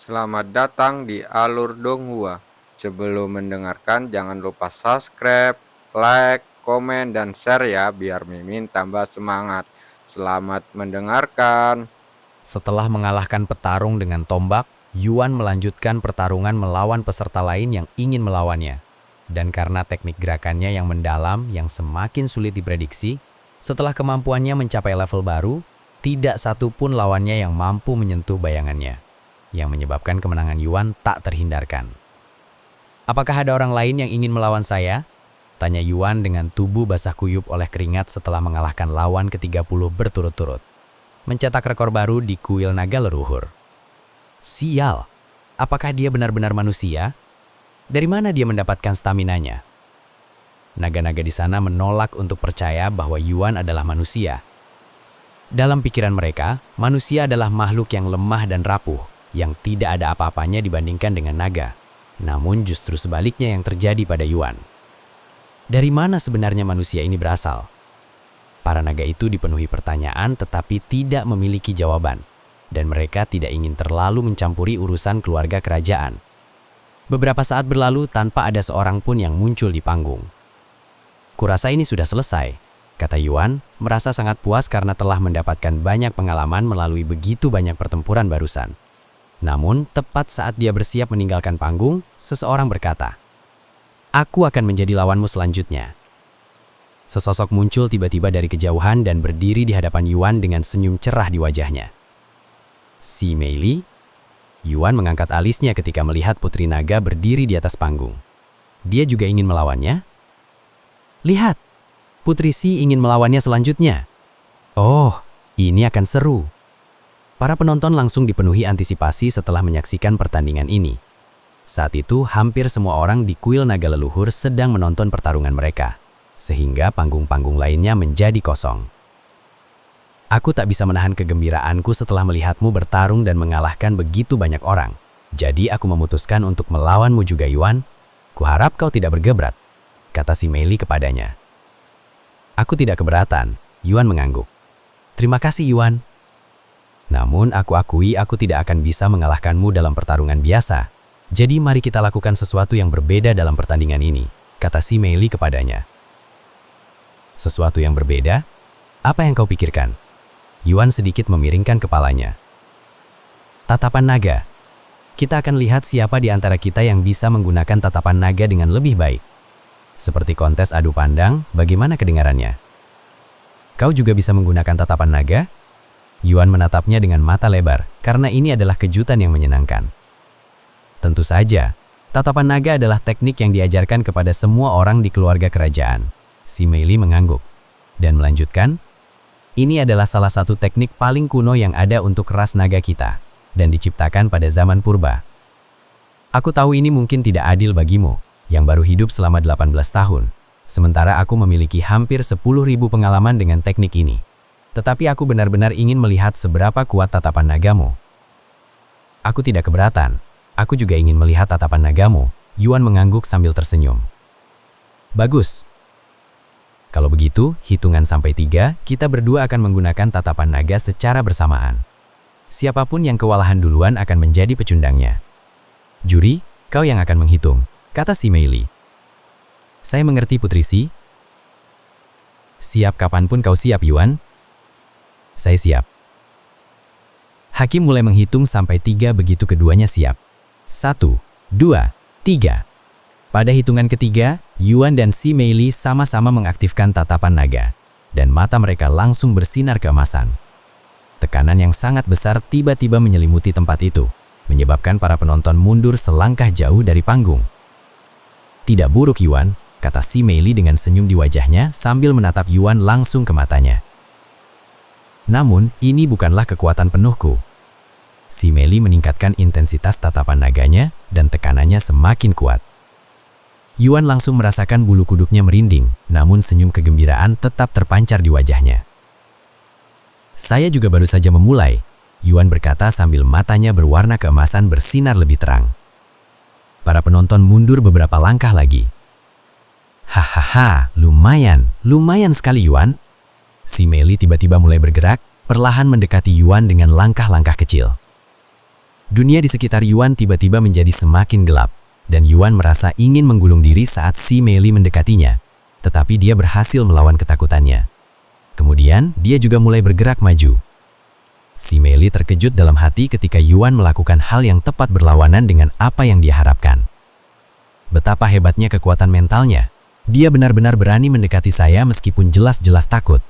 selamat datang di Alur Donghua. Sebelum mendengarkan, jangan lupa subscribe, like, komen, dan share ya, biar Mimin tambah semangat. Selamat mendengarkan. Setelah mengalahkan petarung dengan tombak, Yuan melanjutkan pertarungan melawan peserta lain yang ingin melawannya. Dan karena teknik gerakannya yang mendalam yang semakin sulit diprediksi, setelah kemampuannya mencapai level baru, tidak satu pun lawannya yang mampu menyentuh bayangannya, yang menyebabkan kemenangan Yuan tak terhindarkan. "Apakah ada orang lain yang ingin melawan saya?" tanya Yuan dengan tubuh basah kuyup oleh keringat setelah mengalahkan lawan ke-30 berturut-turut, mencetak rekor baru di kuil naga leluhur. Sial, apakah dia benar-benar manusia? Dari mana dia mendapatkan staminanya? Naga-naga di sana menolak untuk percaya bahwa Yuan adalah manusia. Dalam pikiran mereka, manusia adalah makhluk yang lemah dan rapuh, yang tidak ada apa-apanya dibandingkan dengan naga. Namun justru sebaliknya yang terjadi pada Yuan. Dari mana sebenarnya manusia ini berasal? Para naga itu dipenuhi pertanyaan tetapi tidak memiliki jawaban, dan mereka tidak ingin terlalu mencampuri urusan keluarga kerajaan. Beberapa saat berlalu tanpa ada seorang pun yang muncul di panggung. "Kurasa ini sudah selesai," kata Yuan, merasa sangat puas karena telah mendapatkan banyak pengalaman melalui begitu banyak pertempuran barusan. Namun, tepat saat dia bersiap meninggalkan panggung, seseorang berkata, "Aku akan menjadi lawanmu selanjutnya." Sesosok muncul tiba-tiba dari kejauhan dan berdiri di hadapan Yuan dengan senyum cerah di wajahnya. Si Mei Li? Yuan mengangkat alisnya ketika melihat Putri Naga berdiri di atas panggung. Dia juga ingin melawannya? "Lihat, Putri Si ingin melawannya selanjutnya. Oh, ini akan seru." Para penonton langsung dipenuhi antisipasi setelah menyaksikan pertandingan ini. Saat itu, hampir semua orang di kuil naga leluhur sedang menonton pertarungan mereka, sehingga panggung-panggung lainnya menjadi kosong. "Aku tak bisa menahan kegembiraanku setelah melihatmu bertarung dan mengalahkan begitu banyak orang. Jadi aku memutuskan untuk melawanmu juga, Yuan. Kuharap kau tidak bergebrat," kata si Mei Li kepadanya. "Aku tidak keberatan," Yuan mengangguk. "Terima kasih, Yuan. Namun aku akui aku tidak akan bisa mengalahkanmu dalam pertarungan biasa. Jadi mari kita lakukan sesuatu yang berbeda dalam pertandingan ini," kata si Mei Li kepadanya. "Sesuatu yang berbeda? Apa yang kau pikirkan?" Yuan sedikit memiringkan kepalanya. "Tatapan naga. Kita akan lihat siapa di antara kita yang bisa menggunakan tatapan naga dengan lebih baik. Seperti kontes adu pandang, bagaimana kedengarannya? Kau juga bisa menggunakan tatapan naga?" Yuan menatapnya dengan mata lebar, karena ini adalah kejutan yang menyenangkan. Tentu saja, tatapan naga adalah teknik yang diajarkan kepada semua orang di keluarga kerajaan. Si Mei Li mengangguk, dan melanjutkan, "Ini adalah salah satu teknik paling kuno yang ada untuk ras naga kita, dan diciptakan pada zaman purba. Aku tahu ini mungkin tidak adil bagimu, yang baru hidup selama 18 tahun, sementara aku memiliki hampir 10.000 pengalaman dengan teknik ini. Tetapi aku benar-benar ingin melihat seberapa kuat tatapan nagamu." "Aku tidak keberatan. Aku juga ingin melihat tatapan nagamu," Yuan mengangguk sambil tersenyum. "Bagus. Kalau begitu, hitungan sampai 3, kita berdua akan menggunakan tatapan naga secara bersamaan. Siapapun yang kewalahan duluan akan menjadi pecundangnya. Juri, kau yang akan menghitung," kata si Mei Li. "Saya mengerti, Putri Si." "Siap kapanpun kau siap, Yuan." "Saya siap." Hakim mulai menghitung sampai 3 begitu keduanya siap. 1, 2, 3. Pada hitungan ketiga, Yuan dan si Mei Li sama-sama mengaktifkan tatapan naga, dan mata mereka langsung bersinar keemasan. Tekanan yang sangat besar tiba-tiba menyelimuti tempat itu, menyebabkan para penonton mundur selangkah jauh dari panggung. "Tidak buruk, Yuan," kata si Mei Li dengan senyum di wajahnya sambil menatap Yuan langsung ke matanya. "Namun, ini bukanlah kekuatan penuhku." Si Mei Li meningkatkan intensitas tatapan naganya dan tekanannya semakin kuat. Yuan langsung merasakan bulu kuduknya merinding, namun senyum kegembiraan tetap terpancar di wajahnya. "Saya juga baru saja memulai," Yuan berkata sambil matanya berwarna keemasan bersinar lebih terang. Para penonton mundur beberapa langkah lagi. "Hahaha, lumayan sekali, Yuan." Si Mei Li tiba-tiba mulai bergerak, perlahan mendekati Yuan dengan langkah-langkah kecil. Dunia di sekitar Yuan tiba-tiba menjadi semakin gelap, dan Yuan merasa ingin menggulung diri saat si Meili mendekatinya. Tetapi dia berhasil melawan ketakutannya. Kemudian, dia juga mulai bergerak maju. Si Meili terkejut dalam hati ketika Yuan melakukan hal yang tepat berlawanan dengan apa yang dia harapkan. Betapa hebatnya kekuatan mentalnya. Dia benar-benar berani mendekati saya meskipun jelas-jelas takut.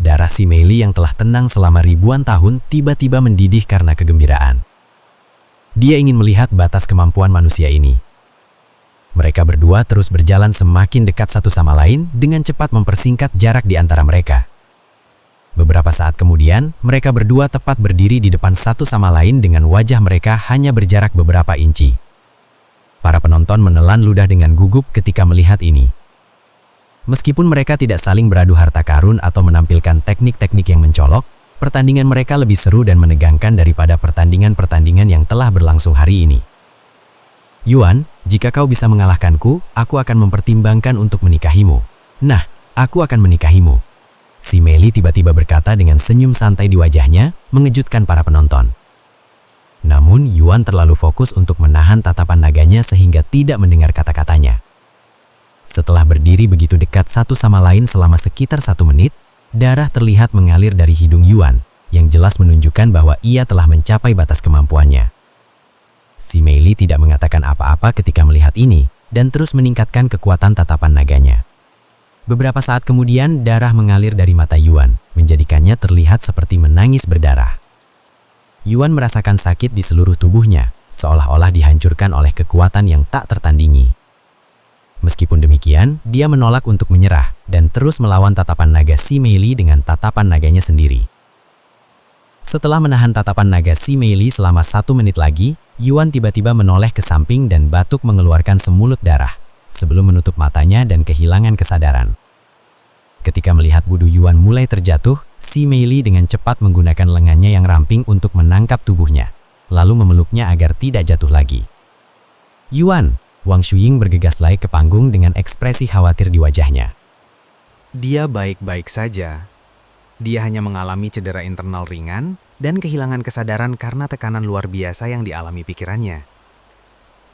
Darah si Meili yang telah tenang selama ribuan tahun tiba-tiba mendidih karena kegembiraan. Dia ingin melihat batas kemampuan manusia ini. Mereka berdua terus berjalan semakin dekat satu sama lain dengan cepat mempersingkat jarak di antara mereka. Beberapa saat kemudian, mereka berdua tepat berdiri di depan satu sama lain dengan wajah mereka hanya berjarak beberapa inci. Para penonton menelan ludah dengan gugup ketika melihat ini. Meskipun mereka tidak saling beradu harta karun atau menampilkan teknik-teknik yang mencolok, pertandingan mereka lebih seru dan menegangkan daripada pertandingan-pertandingan yang telah berlangsung hari ini. Yuan, jika kau bisa mengalahkanku, aku akan mempertimbangkan untuk menikahimu. Nah, aku akan menikahimu. Si Meili tiba-tiba berkata dengan senyum santai di wajahnya, mengejutkan para penonton. Namun, Yuan terlalu fokus untuk menahan tatapan naganya sehingga tidak mendengar kata-katanya. Setelah berdiri begitu dekat satu sama lain selama sekitar 1 menit, darah terlihat mengalir dari hidung Yuan, yang jelas menunjukkan bahwa ia telah mencapai batas kemampuannya. Si Meili tidak mengatakan apa-apa ketika melihat ini, dan terus meningkatkan kekuatan tatapan naganya. Beberapa saat kemudian, darah mengalir dari mata Yuan, menjadikannya terlihat seperti menangis berdarah. Yuan merasakan sakit di seluruh tubuhnya, seolah-olah dihancurkan oleh kekuatan yang tak tertandingi. Meskipun demikian, dia menolak untuk menyerah, dan terus melawan tatapan naga si Meili dengan tatapan naganya sendiri. Setelah menahan tatapan naga si Meili selama 1 menit lagi, Yuan tiba-tiba menoleh ke samping dan batuk mengeluarkan semulut darah, sebelum menutup matanya dan kehilangan kesadaran. Ketika melihat budu Yuan mulai terjatuh, si Meili dengan cepat menggunakan lengannya yang ramping untuk menangkap tubuhnya, lalu memeluknya agar tidak jatuh lagi. Yuan, Wang Shuying bergegas naik ke panggung dengan ekspresi khawatir di wajahnya. Dia baik-baik saja. Dia hanya mengalami cedera internal ringan dan kehilangan kesadaran karena tekanan luar biasa yang dialami pikirannya.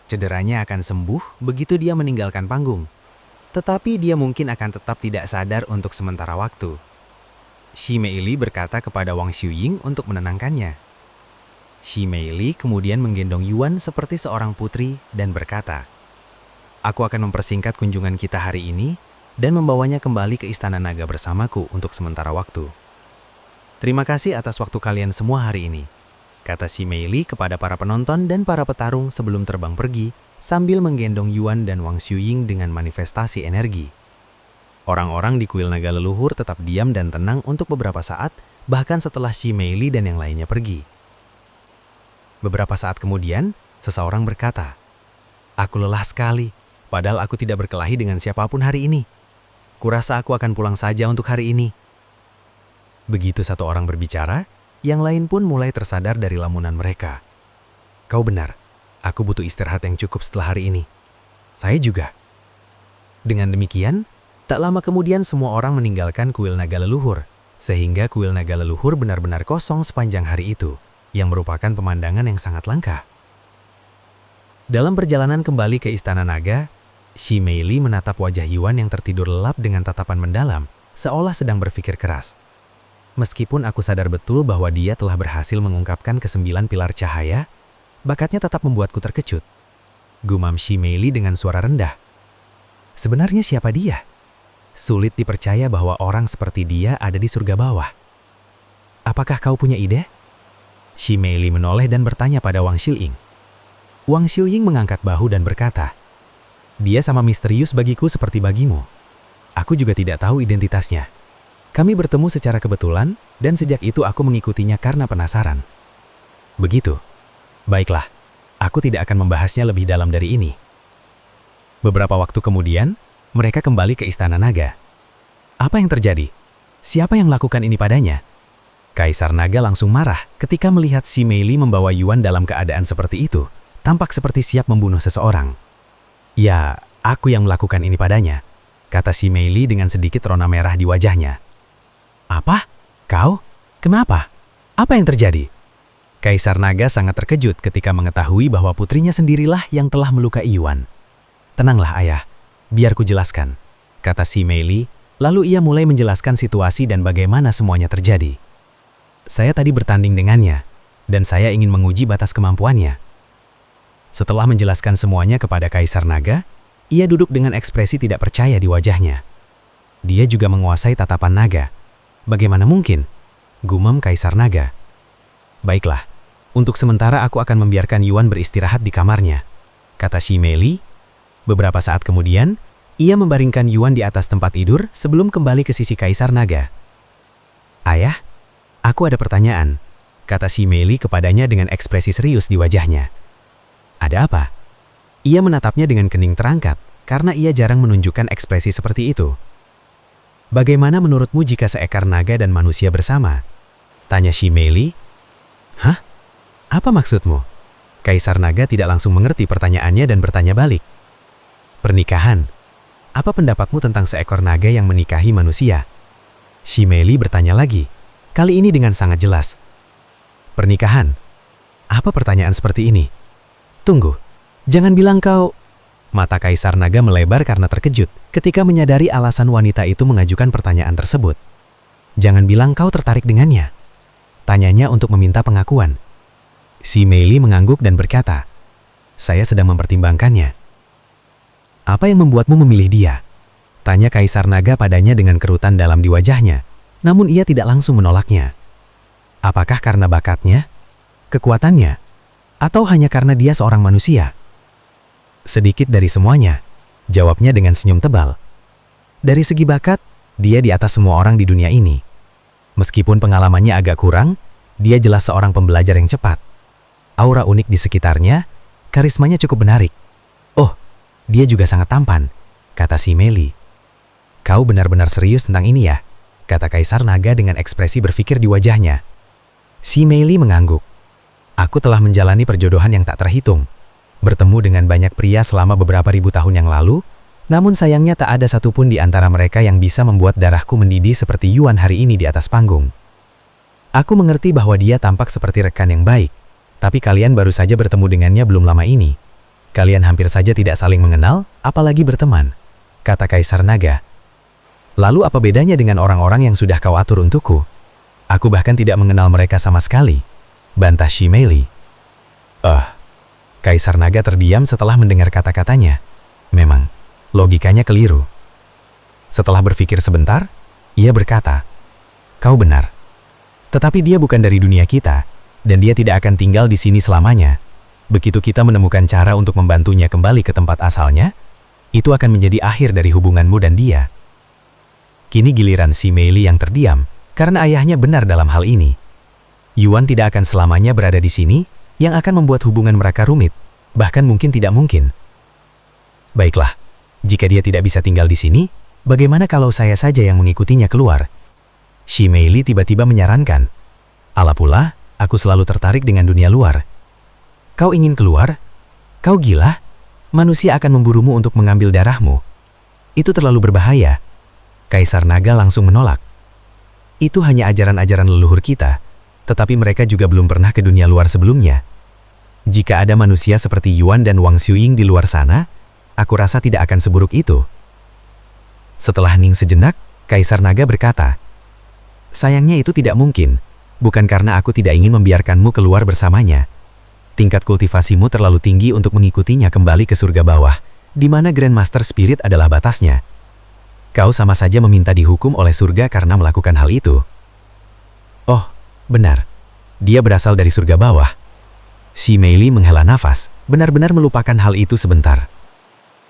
Cederanya akan sembuh begitu dia meninggalkan panggung. Tetapi dia mungkin akan tetap tidak sadar untuk sementara waktu. Shi Meili berkata kepada Wang Shuying untuk menenangkannya. Shi Meili kemudian menggendong Yuan seperti seorang putri dan berkata, "Aku akan mempersingkat kunjungan kita hari ini dan membawanya kembali ke Istana Naga bersamaku untuk sementara waktu. Terima kasih atas waktu kalian semua hari ini," kata Shi Meili kepada para penonton dan para petarung sebelum terbang pergi, sambil menggendong Yuan dan Wang Shuying dengan manifestasi energi. Orang-orang di kuil naga leluhur tetap diam dan tenang untuk beberapa saat, bahkan setelah Shi Meili dan yang lainnya pergi. Beberapa saat kemudian, seseorang berkata, "Aku lelah sekali, padahal aku tidak berkelahi dengan siapapun hari ini. Kurasa aku akan pulang saja untuk hari ini." Begitu satu orang berbicara, yang lain pun mulai tersadar dari lamunan mereka. "Kau benar, aku butuh istirahat yang cukup setelah hari ini. Saya juga." Dengan demikian, tak lama kemudian semua orang meninggalkan kuil naga leluhur, sehingga kuil naga leluhur benar-benar kosong sepanjang hari itu, yang merupakan pemandangan yang sangat langka. Dalam perjalanan kembali ke Istana Naga, Shi Meili menatap wajah Yuan yang tertidur lelap dengan tatapan mendalam, seolah sedang berpikir keras. "Meskipun aku sadar betul bahwa dia telah berhasil mengungkapkan ke-9 pilar cahaya, bakatnya tetap membuatku terkejut," gumam Shi Meili dengan suara rendah. "Sebenarnya siapa dia? Sulit dipercaya bahwa orang seperti dia ada di surga bawah. Apakah kau punya ide?" Shi Meili menoleh dan bertanya pada Wang Shuying. Wang Shuying mengangkat bahu dan berkata, "Dia sama misterius bagiku seperti bagimu. Aku juga tidak tahu identitasnya. Kami bertemu secara kebetulan, dan sejak itu aku mengikutinya karena penasaran." "Begitu. Baiklah, aku tidak akan membahasnya lebih dalam dari ini." Beberapa waktu kemudian, mereka kembali ke Istana Naga. "Apa yang terjadi? Siapa yang melakukan ini padanya?" Kaisar Naga langsung marah ketika melihat Shi Meili membawa Yuan dalam keadaan seperti itu, tampak seperti siap membunuh seseorang. "Ya, aku yang melakukan ini padanya," kata Shi Meili dengan sedikit rona merah di wajahnya. "Apa? Kau? Kenapa? Apa yang terjadi?" Kaisar Naga sangat terkejut ketika mengetahui bahwa putrinya sendirilah yang telah melukai Yuan. "Tenanglah ayah, biar ku jelaskan," kata si Meili, lalu ia mulai menjelaskan situasi dan bagaimana semuanya terjadi. "Saya tadi bertanding dengannya, dan saya ingin menguji batas kemampuannya." Setelah menjelaskan semuanya kepada Kaisar Naga, ia duduk dengan ekspresi tidak percaya di wajahnya. Dia juga menguasai tatapan naga. "Bagaimana mungkin?" gumam Kaisar Naga. "Baiklah, untuk sementara aku akan membiarkan Yuan beristirahat di kamarnya," kata Shi Meili. Beberapa saat kemudian, ia membaringkan Yuan di atas tempat tidur sebelum kembali ke sisi Kaisar Naga. "Ayah, aku ada pertanyaan," kata Shi Meili kepadanya dengan ekspresi serius di wajahnya. "Ada apa?" Ia menatapnya dengan kening terangkat, karena ia jarang menunjukkan ekspresi seperti itu. "Bagaimana menurutmu jika seekor naga dan manusia bersama?" tanya Shi Meili. "Hah? Apa maksudmu?" Kaisar Naga tidak langsung mengerti pertanyaannya dan bertanya balik. "Pernikahan. Apa pendapatmu tentang seekor naga yang menikahi manusia?" Shi Meili bertanya lagi, kali ini dengan sangat jelas. "Pernikahan? Apa pertanyaan seperti ini? Tunggu, jangan bilang kau..." Mata Kaisar Naga melebar karena terkejut ketika menyadari alasan wanita itu mengajukan pertanyaan tersebut. "Jangan bilang kau tertarik dengannya," tanyanya untuk meminta pengakuan. Si Meili mengangguk dan berkata, "Saya sedang mempertimbangkannya." "Apa yang membuatmu memilih dia?" tanya Kaisar Naga padanya dengan kerutan dalam di wajahnya, namun ia tidak langsung menolaknya. "Apakah karena bakatnya, kekuatannya, atau hanya karena dia seorang manusia?" "Sedikit dari semuanya," jawabnya dengan senyum tebal. "Dari segi bakat, dia di atas semua orang di dunia ini. Meskipun pengalamannya agak kurang, dia jelas seorang pembelajar yang cepat. Aura unik di sekitarnya, karismanya cukup menarik. Oh, dia juga sangat tampan," kata si Meili. "Kau benar-benar serius tentang ini ya?" kata Kaisar Naga dengan ekspresi berpikir di wajahnya. Si Meili mengangguk. "Aku telah menjalani perjodohan yang tak terhitung. Bertemu dengan banyak pria selama beberapa ribu tahun yang lalu, namun sayangnya tak ada satupun di antara mereka yang bisa membuat darahku mendidih seperti Yuan hari ini di atas panggung. Aku mengerti bahwa dia tampak seperti rekan yang baik, tapi kalian baru saja bertemu dengannya belum lama ini. Kalian hampir saja tidak saling mengenal, apalagi berteman," kata Kaisar Naga. "Lalu apa bedanya dengan orang-orang yang sudah kau atur untukku? Aku bahkan tidak mengenal mereka sama sekali," bantah Shi Meili. Kaisar Naga terdiam setelah mendengar kata-katanya. Memang, logikanya keliru. Setelah berpikir sebentar, ia berkata, "Kau benar. Tetapi dia bukan dari dunia kita, dan dia tidak akan tinggal di sini selamanya. Begitu kita menemukan cara untuk membantunya kembali ke tempat asalnya, itu akan menjadi akhir dari hubunganmu dan dia." Kini giliran si Meili yang terdiam, karena ayahnya benar dalam hal ini. Yuan tidak akan selamanya berada di sini, yang akan membuat hubungan mereka rumit, bahkan mungkin tidak mungkin. "Baiklah, jika dia tidak bisa tinggal di sini, bagaimana kalau saya saja yang mengikutinya keluar?" Shi Meili tiba-tiba menyarankan. "Ala pula, aku selalu tertarik dengan dunia luar." "Kau ingin keluar? Kau gila? Manusia akan memburumu untuk mengambil darahmu. Itu terlalu berbahaya." Kaisar Naga langsung menolak. "Itu hanya ajaran-ajaran leluhur kita, tetapi mereka juga belum pernah ke dunia luar sebelumnya. Jika ada manusia seperti Yuan dan Wang Xueying di luar sana, aku rasa tidak akan seburuk itu." Setelah hening sejenak, Kaisar Naga berkata, "Sayangnya itu tidak mungkin, bukan karena aku tidak ingin membiarkanmu keluar bersamanya. Tingkat kultivasimu terlalu tinggi untuk mengikutinya kembali ke surga bawah, di mana Grandmaster Spirit adalah batasnya. Kau sama saja meminta dihukum oleh surga karena melakukan hal itu." "Oh, benar. Dia berasal dari surga bawah." Si Meili menghela nafas, benar-benar melupakan hal itu sebentar.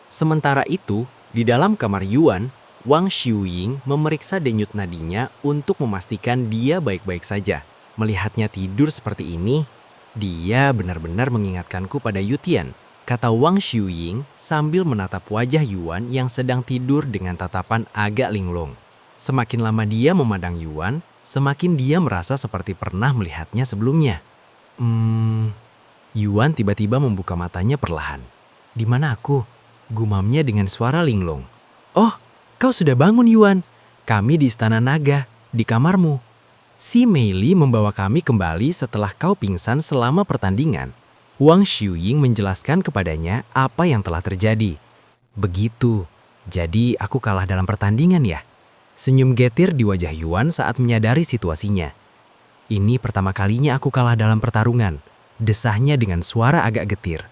Sementara itu, di dalam kamar Yuan, Wang Xueying memeriksa denyut nadinya untuk memastikan dia baik-baik saja. Melihatnya tidur seperti ini, dia benar-benar mengingatkanku pada Yutian, kata Wang Xueying sambil menatap wajah Yuan yang sedang tidur dengan tatapan agak linglung. Semakin lama dia memandang Yuan, semakin dia merasa seperti pernah melihatnya sebelumnya. Yuan tiba-tiba membuka matanya perlahan. "Di mana aku?" gumamnya dengan suara linglung. "Oh, kau sudah bangun Yuan. Kami di Istana Naga, di kamarmu." Si Meili membawa kami kembali setelah kau pingsan selama pertandingan. Wang Xiuying menjelaskan kepadanya apa yang telah terjadi. Begitu, jadi aku kalah dalam pertandingan ya? Senyum getir di wajah Yuan saat menyadari situasinya. Ini pertama kalinya aku kalah dalam pertarungan, desahnya dengan suara agak getir.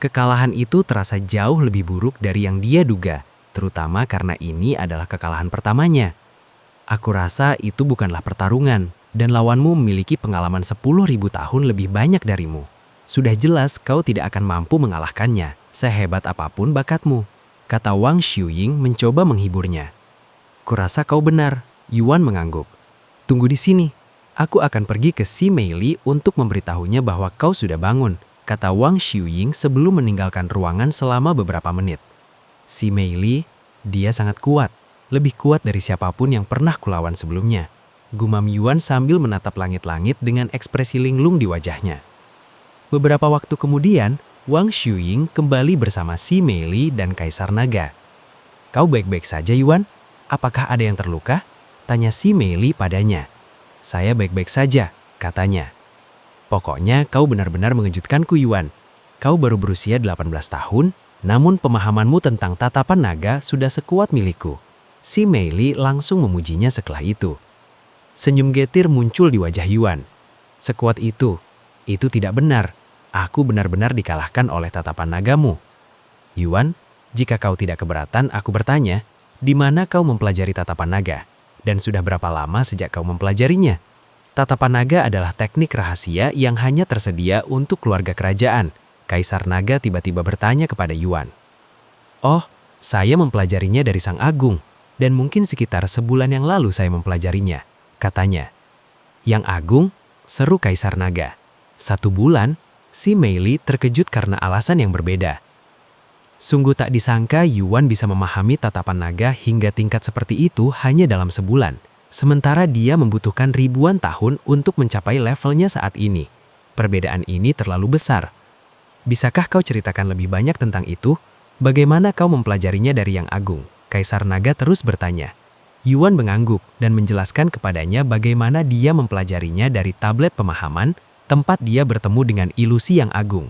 Kekalahan itu terasa jauh lebih buruk dari yang dia duga, terutama karena ini adalah kekalahan pertamanya. Aku rasa itu bukanlah pertarungan, dan lawanmu memiliki pengalaman 10.000 tahun lebih banyak darimu. Sudah jelas kau tidak akan mampu mengalahkannya, sehebat apapun bakatmu, kata Wang Xiuying mencoba menghiburnya. Kurasa kau benar, Yuan mengangguk. Tunggu di sini, aku akan pergi ke si Meili untuk memberitahunya bahwa kau sudah bangun, kata Wang Xiuying sebelum meninggalkan ruangan selama beberapa menit. Si Meili, dia sangat kuat, lebih kuat dari siapapun yang pernah kulawan sebelumnya. Gumam Yuan sambil menatap langit-langit dengan ekspresi linglung di wajahnya. Beberapa waktu kemudian, Wang Xiuying kembali bersama si Meili dan Kaisar Naga. Kau baik-baik saja, Yuan? Apakah ada yang terluka? Tanya si Meili padanya. Saya baik-baik saja, katanya. Pokoknya kau benar-benar mengejutkanku, Yuan. Kau baru berusia 18 tahun, namun pemahamanmu tentang tatapan naga sudah sekuat milikku. Si Meili langsung memujinya setelah itu. Senyum getir muncul di wajah Yuan. Sekuat itu tidak benar. Aku benar-benar dikalahkan oleh tatapan nagamu. Yuan, jika kau tidak keberatan, aku bertanya, di mana kau mempelajari tatapan naga? Dan sudah berapa lama sejak kau mempelajarinya? Tatapan naga adalah teknik rahasia yang hanya tersedia untuk keluarga kerajaan. Kaisar Naga tiba-tiba bertanya kepada Yuan. Oh, saya mempelajarinya dari Sang Agung, dan mungkin sekitar sebulan yang lalu saya mempelajarinya, katanya. Yang Agung? Seru Kaisar Naga. 1 bulan? Si Meili terkejut karena alasan yang berbeda. Sungguh tak disangka Yuan bisa memahami tatapan naga hingga tingkat seperti itu hanya dalam sebulan. Sementara dia membutuhkan ribuan tahun untuk mencapai levelnya saat ini. Perbedaan ini terlalu besar. Bisakah kau ceritakan lebih banyak tentang itu? Bagaimana kau mempelajarinya dari Yang Agung? Kaisar Naga terus bertanya. Yuan mengangguk dan menjelaskan kepadanya bagaimana dia mempelajarinya dari tablet pemahaman, tempat dia bertemu dengan ilusi Yang Agung.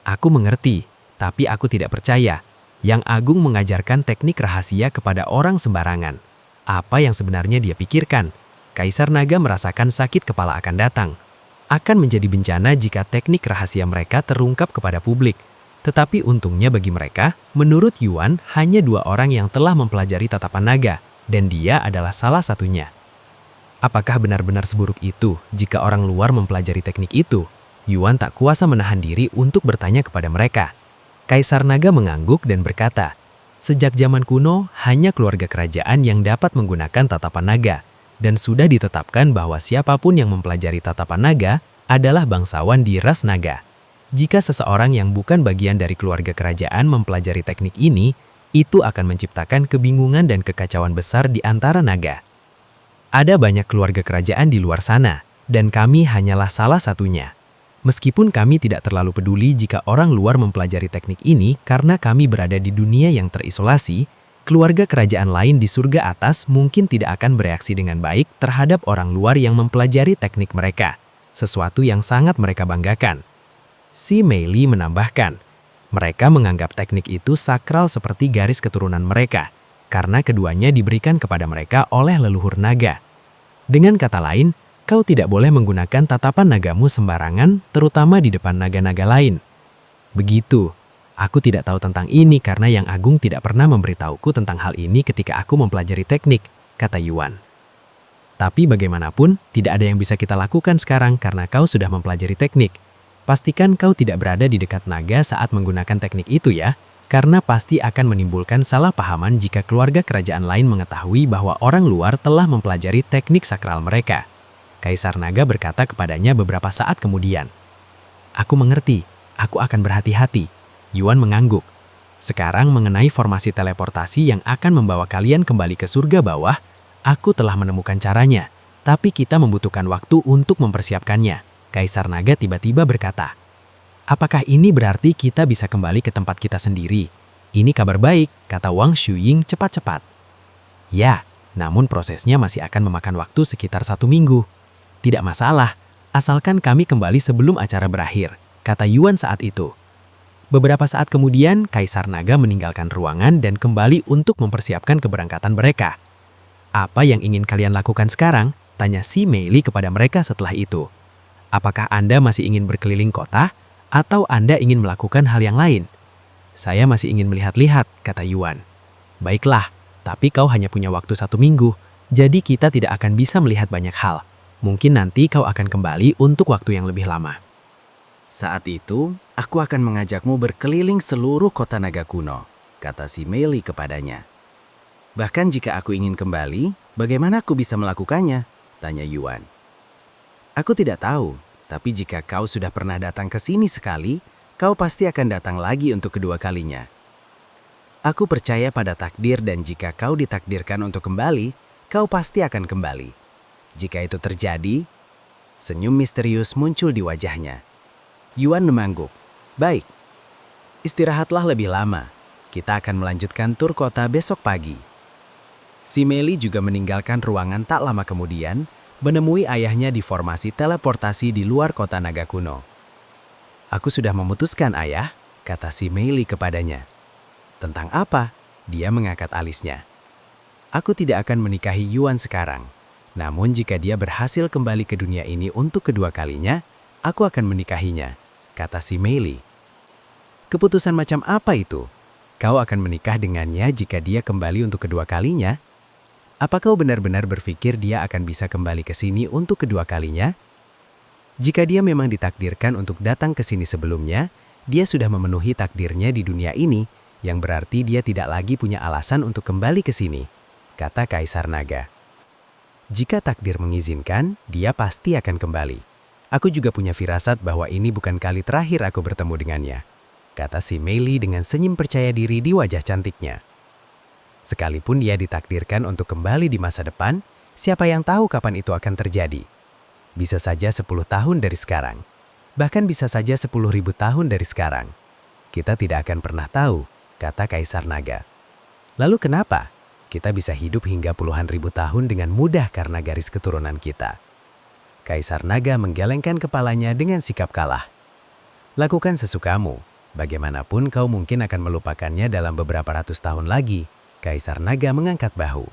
Aku mengerti, tapi aku tidak percaya. Yang Agung mengajarkan teknik rahasia kepada orang sembarangan. Apa yang sebenarnya dia pikirkan? Kaisar Naga merasakan sakit kepala akan datang. Akan menjadi bencana jika teknik rahasia mereka terungkap kepada publik. Tetapi untungnya bagi mereka, menurut Yuan, hanya 2 orang yang telah mempelajari tatapan naga, dan dia adalah salah satunya. Apakah benar-benar seburuk itu jika orang luar mempelajari teknik itu? Yuan tak kuasa menahan diri untuk bertanya kepada mereka. Kaisar Naga mengangguk dan berkata, sejak zaman kuno, hanya keluarga kerajaan yang dapat menggunakan tatapan naga, dan sudah ditetapkan bahwa siapapun yang mempelajari tatapan naga adalah bangsawan di ras naga. Jika seseorang yang bukan bagian dari keluarga kerajaan mempelajari teknik ini, itu akan menciptakan kebingungan dan kekacauan besar di antara naga. Ada banyak keluarga kerajaan di luar sana, dan kami hanyalah salah satunya. Meskipun kami tidak terlalu peduli jika orang luar mempelajari teknik ini karena kami berada di dunia yang terisolasi, keluarga kerajaan lain di surga atas mungkin tidak akan bereaksi dengan baik terhadap orang luar yang mempelajari teknik mereka, sesuatu yang sangat mereka banggakan. Si Meili menambahkan, mereka menganggap teknik itu sakral seperti garis keturunan mereka, karena keduanya diberikan kepada mereka oleh leluhur naga. Dengan kata lain, kau tidak boleh menggunakan tatapan nagamu sembarangan, terutama di depan naga-naga lain. Begitu, aku tidak tahu tentang ini karena Yang Agung tidak pernah memberitahuku tentang hal ini ketika aku mempelajari teknik, kata Yuan. Tapi bagaimanapun, tidak ada yang bisa kita lakukan sekarang karena kau sudah mempelajari teknik. Pastikan kau tidak berada di dekat naga saat menggunakan teknik itu ya. Karena pasti akan menimbulkan salah pahaman jika keluarga kerajaan lain mengetahui bahwa orang luar telah mempelajari teknik sakral mereka. Kaisar Naga berkata kepadanya beberapa saat kemudian. Aku mengerti, aku akan berhati-hati. Yuan mengangguk. Sekarang mengenai formasi teleportasi yang akan membawa kalian kembali ke surga bawah, aku telah menemukan caranya, tapi kita membutuhkan waktu untuk mempersiapkannya. Kaisar Naga tiba-tiba berkata. Apakah ini berarti kita bisa kembali ke tempat kita sendiri? Ini kabar baik, kata Wang Xiuying cepat-cepat. Ya, Namun prosesnya masih akan memakan waktu sekitar 1 minggu. Tidak masalah, asalkan kami kembali sebelum acara berakhir, kata Yuan saat itu. Beberapa saat kemudian, Kaisar Naga meninggalkan ruangan dan kembali untuk mempersiapkan keberangkatan mereka. Apa yang ingin kalian lakukan sekarang? Tanya si Mei Li kepada mereka setelah itu. Apakah Anda masih ingin berkeliling kota, atau Anda ingin melakukan hal yang lain? Saya masih ingin melihat-lihat, kata Yuan. Baiklah, tapi kau hanya punya waktu 1 minggu, jadi kita tidak akan bisa melihat banyak hal. Mungkin nanti kau akan kembali untuk waktu yang lebih lama. Saat itu, aku akan mengajakmu berkeliling seluruh kota naga kuno, kata si Mei Li kepadanya. Bahkan jika aku ingin kembali, bagaimana aku bisa melakukannya? Tanya Yuan. Aku tidak tahu, tapi jika kau sudah pernah datang ke sini sekali, kau pasti akan datang lagi untuk kedua kalinya. Aku percaya pada takdir dan jika kau ditakdirkan untuk kembali, kau pasti akan kembali. Jika itu terjadi, senyum misterius muncul di wajahnya. Yuan mengangguk. Baik, istirahatlah lebih lama. Kita akan melanjutkan tur kota besok pagi. Si Mei Li juga meninggalkan ruangan tak lama kemudian, menemui ayahnya di formasi teleportasi di luar kota naga kuno. Aku sudah memutuskan, ayah, kata si Mei Li kepadanya. Tentang apa? Dia mengangkat alisnya. Aku tidak akan menikahi Yuan sekarang. Namun jika dia berhasil kembali ke dunia ini untuk kedua kalinya, aku akan menikahinya, kata si Mei Li. Keputusan macam apa itu? Kau akan menikah dengannya jika dia kembali untuk kedua kalinya? Apa kau benar-benar berpikir dia akan bisa kembali ke sini untuk kedua kalinya? Jika dia memang ditakdirkan untuk datang ke sini sebelumnya, dia sudah memenuhi takdirnya di dunia ini, yang berarti dia tidak lagi punya alasan untuk kembali ke sini, kata Kaisar Naga. Jika takdir mengizinkan, dia pasti akan kembali. Aku juga punya firasat bahwa ini bukan kali terakhir aku bertemu dengannya, kata si Mei Li dengan senyum percaya diri di wajah cantiknya. Sekalipun dia ditakdirkan untuk kembali di masa depan, siapa yang tahu kapan itu akan terjadi? Bisa saja 10 tahun dari sekarang. Bahkan bisa saja 10.000 tahun dari sekarang. Kita tidak akan pernah tahu, kata Kaisar Naga. Lalu kenapa? Kita bisa hidup hingga puluhan ribu tahun dengan mudah karena garis keturunan kita. Kaisar Naga menggelengkan kepalanya dengan sikap kalah. Lakukan sesukamu. Bagaimanapun kau mungkin akan melupakannya dalam beberapa ratus tahun lagi. Kaisar Naga mengangkat bahu.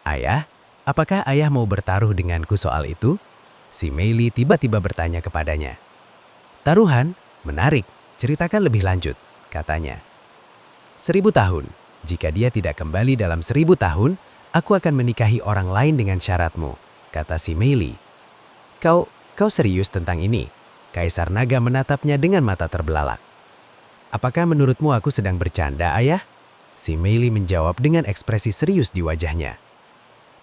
Ayah, apakah ayah mau bertaruh denganku soal itu? Si Mei Li tiba-tiba bertanya kepadanya. Taruhan? Menarik. Ceritakan lebih lanjut, katanya. 1000 tahun. Jika dia tidak kembali dalam 1000 tahun, aku akan menikahi orang lain dengan syaratmu, kata si Mei Li. Kau serius tentang ini? Kaisar Naga menatapnya dengan mata terbelalak. Apakah menurutmu aku sedang bercanda, ayah? Si Mei Li menjawab dengan ekspresi serius di wajahnya.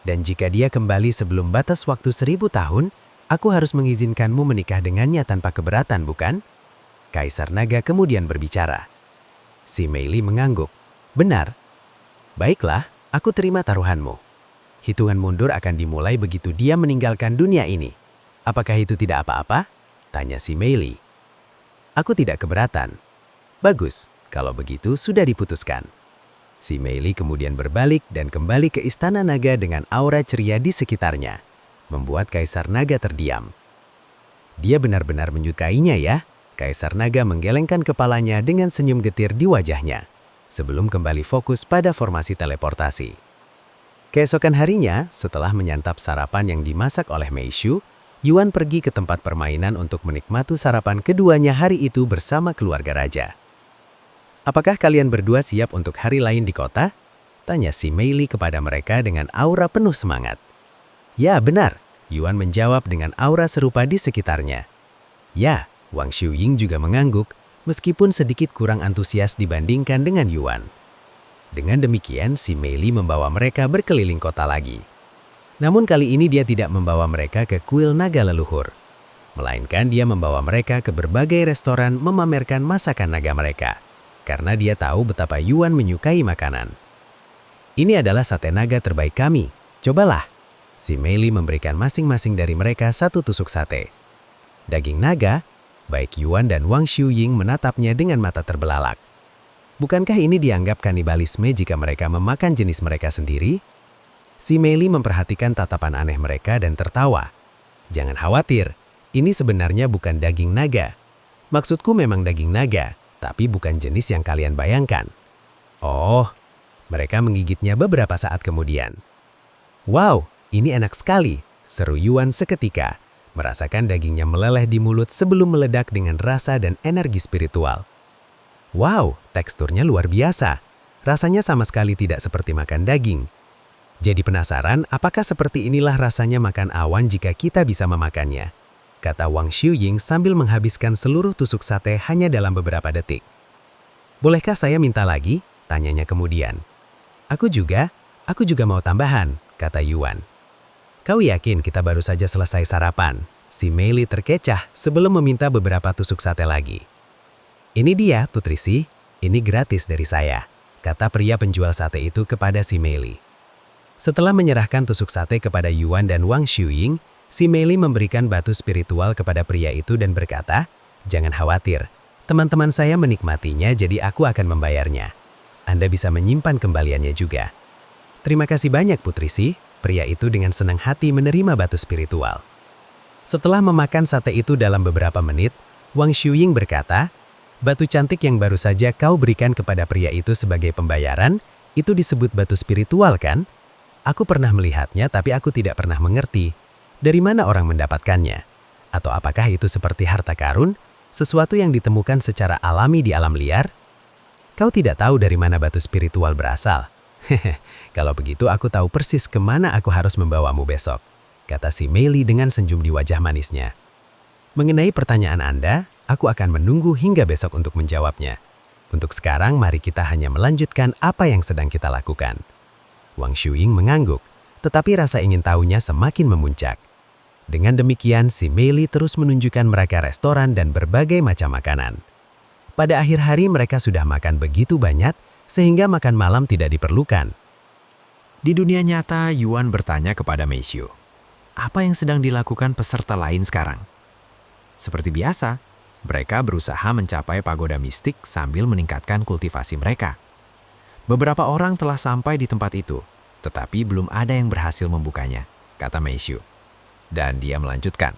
Dan jika dia kembali sebelum batas waktu 1000 tahun, aku harus mengizinkanmu menikah dengannya tanpa keberatan, bukan? Kaisar Naga kemudian berbicara. Si Mei Li mengangguk. Benar. Baiklah, aku terima taruhanmu. Hitungan mundur akan dimulai begitu dia meninggalkan dunia ini. Apakah itu tidak apa-apa? Tanya si Mei Li. Aku tidak keberatan. Bagus, kalau begitu sudah diputuskan. Si Mei Li kemudian berbalik dan kembali ke Istana Naga dengan aura ceria di sekitarnya, membuat Kaisar Naga terdiam. Dia benar-benar menyukainya ya? Kaisar Naga menggelengkan kepalanya dengan senyum getir di wajahnya, sebelum kembali fokus pada formasi teleportasi. Keesokan harinya, setelah menyantap sarapan yang dimasak oleh Mei Shu, Yuan pergi ke tempat permainan untuk menikmati sarapan keduanya hari itu bersama keluarga raja. Apakah kalian berdua siap untuk hari lain di kota? Tanya si Mei Li kepada mereka dengan aura penuh semangat. Ya, benar. Yuan menjawab dengan aura serupa di sekitarnya. Ya, Wang Xiuying juga mengangguk, meskipun sedikit kurang antusias dibandingkan dengan Yuan. Dengan demikian, si Mei Li membawa mereka berkeliling kota lagi. Namun kali ini dia tidak membawa mereka ke kuil naga leluhur. Melainkan dia membawa mereka ke berbagai restoran memamerkan masakan naga mereka. Karena dia tahu betapa Yuan menyukai makanan. Ini adalah sate naga terbaik kami. Cobalah. Si Mei Li memberikan masing-masing dari mereka satu tusuk sate. Daging naga, baik Yuan dan Wang Xiuying menatapnya dengan mata terbelalak. Bukankah ini dianggap kanibalisme jika mereka memakan jenis mereka sendiri? Si Meili memperhatikan tatapan aneh mereka dan tertawa. Jangan khawatir, ini sebenarnya bukan daging naga. Maksudku memang daging naga, tapi bukan jenis yang kalian bayangkan. Oh, mereka menggigitnya beberapa saat kemudian. Wow, ini enak sekali, seru Yuan seketika, merasakan dagingnya meleleh di mulut sebelum meledak dengan rasa dan energi spiritual. Wow, teksturnya luar biasa. Rasanya sama sekali tidak seperti makan daging. Jadi penasaran apakah seperti inilah rasanya makan awan jika kita bisa memakannya? Kata Wang Xiuying sambil menghabiskan seluruh tusuk sate hanya dalam beberapa detik. Bolehkah saya minta lagi? Tanyanya kemudian. Aku juga mau tambahan, kata Yuan. Kau yakin kita baru saja selesai sarapan? Si Meili terkecah sebelum meminta beberapa tusuk sate lagi. Ini dia, nutrisi, ini gratis dari saya, kata pria penjual sate itu kepada si Meili. Setelah menyerahkan tusuk sate kepada Yuan dan Wang Xiuying, si Meili memberikan batu spiritual kepada pria itu dan berkata, "Jangan khawatir, teman-teman saya menikmatinya jadi aku akan membayarnya. Anda bisa menyimpan kembaliannya juga." Terima kasih banyak Putrisi, pria itu dengan senang hati menerima batu spiritual. Setelah memakan sate itu dalam beberapa menit, Wang Xiuying berkata, "Batu cantik yang baru saja kau berikan kepada pria itu sebagai pembayaran, itu disebut batu spiritual kan? Aku pernah melihatnya tapi aku tidak pernah mengerti. Dari mana orang mendapatkannya? Atau apakah itu seperti harta karun, sesuatu yang ditemukan secara alami di alam liar? Kau tidak tahu dari mana batu spiritual berasal? Hehe, kalau begitu aku tahu persis kemana aku harus membawamu besok," kata si Meili dengan senyum di wajah manisnya. "Mengenai pertanyaan Anda, aku akan menunggu hingga besok untuk menjawabnya. Untuk sekarang mari kita hanya melanjutkan apa yang sedang kita lakukan." Wang Xiuying mengangguk, tetapi rasa ingin tahunya semakin memuncak. Dengan demikian, si Meili terus menunjukkan mereka restoran dan berbagai macam makanan. Pada akhir hari mereka sudah makan begitu banyak, sehingga makan malam tidak diperlukan. Di dunia nyata, Yuan bertanya kepada Meishu, apa yang sedang dilakukan peserta lain sekarang? Seperti biasa, mereka berusaha mencapai pagoda mistik sambil meningkatkan kultivasi mereka. Beberapa orang telah sampai di tempat itu, tetapi belum ada yang berhasil membukanya, kata Meishu. Dan dia melanjutkan,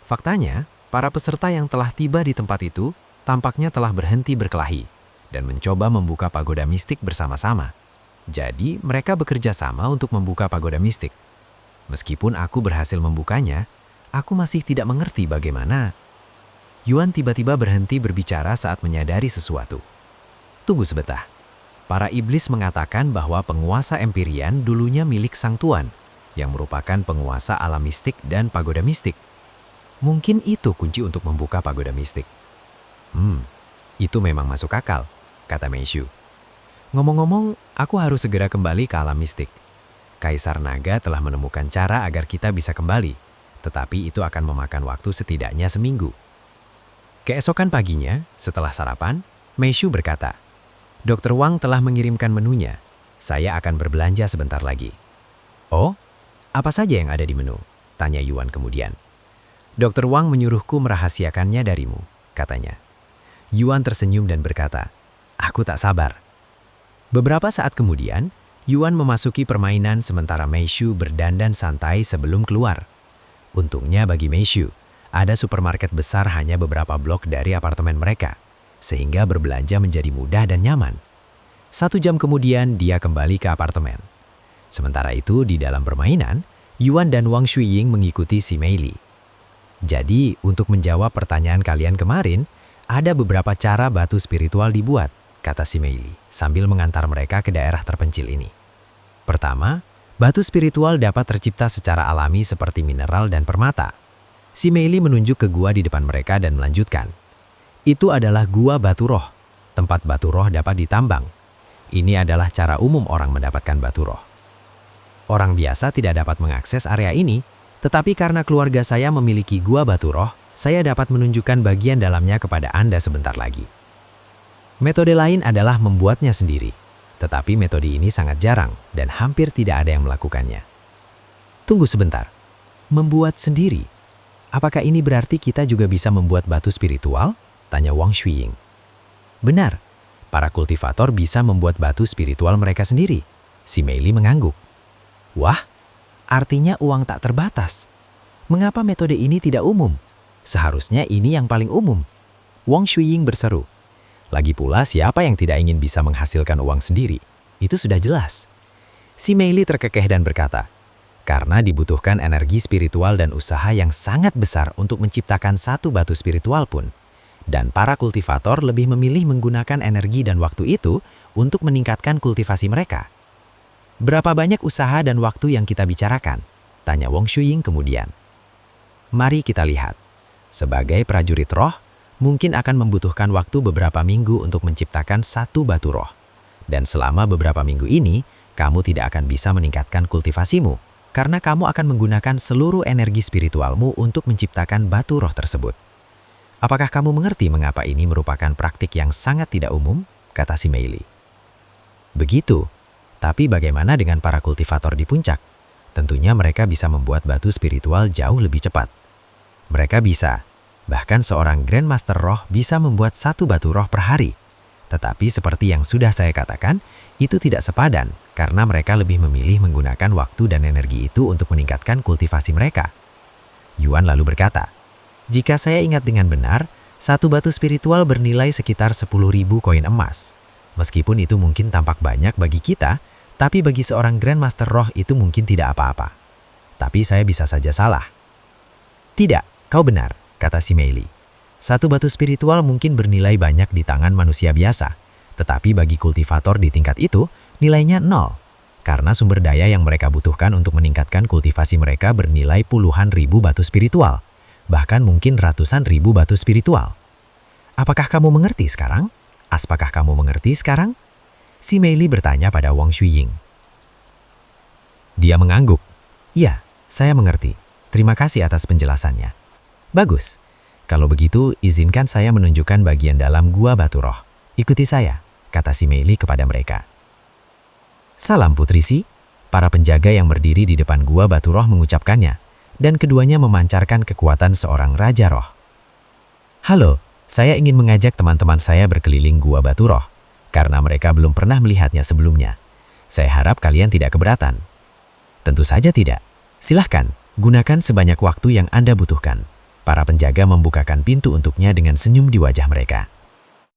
faktanya, para peserta yang telah tiba di tempat itu tampaknya telah berhenti berkelahi dan mencoba membuka pagoda mistik bersama-sama. Jadi, mereka bekerja sama untuk membuka pagoda mistik. Meskipun aku berhasil membukanya, aku masih tidak mengerti bagaimana. Yuan tiba-tiba berhenti berbicara saat menyadari sesuatu. Tunggu sebentar. Para iblis mengatakan bahwa penguasa Empyrean dulunya milik Sang Tuan, yang merupakan penguasa alam mistik dan pagoda mistik. Mungkin itu kunci untuk membuka pagoda mistik. Itu memang masuk akal, kata Meishu. Ngomong-ngomong, aku harus segera kembali ke alam mistik. Kaisar Naga telah menemukan cara agar kita bisa kembali, tetapi itu akan memakan waktu setidaknya seminggu. Keesokan paginya, setelah sarapan, Meishu berkata, Dr. Wang telah mengirimkan menunya. Saya akan berbelanja sebentar lagi. Oh, apa saja yang ada di menu? Tanya Yuan kemudian. Dr. Wang menyuruhku merahasiakannya darimu, katanya. Yuan tersenyum dan berkata, aku tak sabar. Beberapa saat kemudian, Yuan memasuki permainan sementara Meishu berdandan santai sebelum keluar. Untungnya bagi Meishu, ada supermarket besar hanya beberapa blok dari apartemen mereka, sehingga berbelanja menjadi mudah dan nyaman. 1 jam kemudian, dia kembali ke apartemen. Sementara itu, di dalam permainan, Yuan dan Wang Xiuying mengikuti si Meili. Jadi, untuk menjawab pertanyaan kalian kemarin, ada beberapa cara batu spiritual dibuat, kata si Meili, sambil mengantar mereka ke daerah terpencil ini. Pertama, batu spiritual dapat tercipta secara alami seperti mineral dan permata. Si Meili menunjuk ke gua di depan mereka dan melanjutkan. Itu adalah gua batu roh. Tempat batu roh dapat ditambang. Ini adalah cara umum orang mendapatkan batu roh. Orang biasa tidak dapat mengakses area ini, tetapi karena keluarga saya memiliki gua batu roh, saya dapat menunjukkan bagian dalamnya kepada Anda sebentar lagi. Metode lain adalah membuatnya sendiri, tetapi metode ini sangat jarang dan hampir tidak ada yang melakukannya. Tunggu sebentar, membuat sendiri? Apakah ini berarti kita juga bisa membuat batu spiritual? Tanya Wang Xiuying. Benar, para kultivator bisa membuat batu spiritual mereka sendiri. Si Meili mengangguk. Wah, artinya uang tak terbatas. Mengapa metode ini tidak umum? Seharusnya ini yang paling umum. Wang Shuying berseru. Lagi pula siapa yang tidak ingin bisa menghasilkan uang sendiri? Itu sudah jelas. Si Meili terkekeh dan berkata, karena dibutuhkan energi spiritual dan usaha yang sangat besar untuk menciptakan satu batu spiritual pun. Dan para kultivator lebih memilih menggunakan energi dan waktu itu untuk meningkatkan kultivasi mereka. Berapa banyak usaha dan waktu yang kita bicarakan? Tanya Wang Shuying kemudian. Mari kita lihat. Sebagai prajurit roh, mungkin akan membutuhkan waktu beberapa minggu untuk menciptakan satu batu roh. Dan selama beberapa minggu ini, kamu tidak akan bisa meningkatkan kultivasimu, karena kamu akan menggunakan seluruh energi spiritualmu untuk menciptakan batu roh tersebut. Apakah kamu mengerti mengapa ini merupakan praktik yang sangat tidak umum? Kata si Meili. Begitu. Tapi bagaimana dengan para kultivator di puncak? Tentunya mereka bisa membuat batu spiritual jauh lebih cepat. Mereka bisa. Bahkan seorang Grandmaster Roh bisa membuat satu batu roh per hari. Tetapi seperti yang sudah saya katakan, itu tidak sepadan karena mereka lebih memilih menggunakan waktu dan energi itu untuk meningkatkan kultivasi mereka. Yuan lalu berkata, jika saya ingat dengan benar, satu batu spiritual bernilai sekitar 10.000 koin emas. Meskipun itu mungkin tampak banyak bagi kita, tapi bagi seorang Grandmaster Roh itu mungkin tidak apa-apa. Tapi saya bisa saja salah. Tidak, kau benar, kata si Meili. Satu batu spiritual mungkin bernilai banyak di tangan manusia biasa, tetapi bagi kultivator di tingkat itu, nilainya 0. Karena sumber daya yang mereka butuhkan untuk meningkatkan kultivasi mereka bernilai puluhan ribu batu spiritual, bahkan mungkin ratusan ribu batu spiritual. Apakah kamu mengerti sekarang? Apakah kamu mengerti sekarang? Si Meili bertanya pada Wang Shuying. Dia mengangguk. Ya, saya mengerti. Terima kasih atas penjelasannya. Bagus. Kalau begitu, izinkan saya menunjukkan bagian dalam gua batu roh. Ikuti saya, kata si Meili kepada mereka. Salam Putri Si. Para penjaga yang berdiri di depan gua batu roh mengucapkannya, dan keduanya memancarkan kekuatan seorang raja roh. Halo, saya ingin mengajak teman-teman saya berkeliling gua batu roh, karena mereka belum pernah melihatnya sebelumnya. Saya harap kalian tidak keberatan. Tentu saja tidak. Silahkan, gunakan sebanyak waktu yang Anda butuhkan. Para penjaga membukakan pintu untuknya dengan senyum di wajah mereka.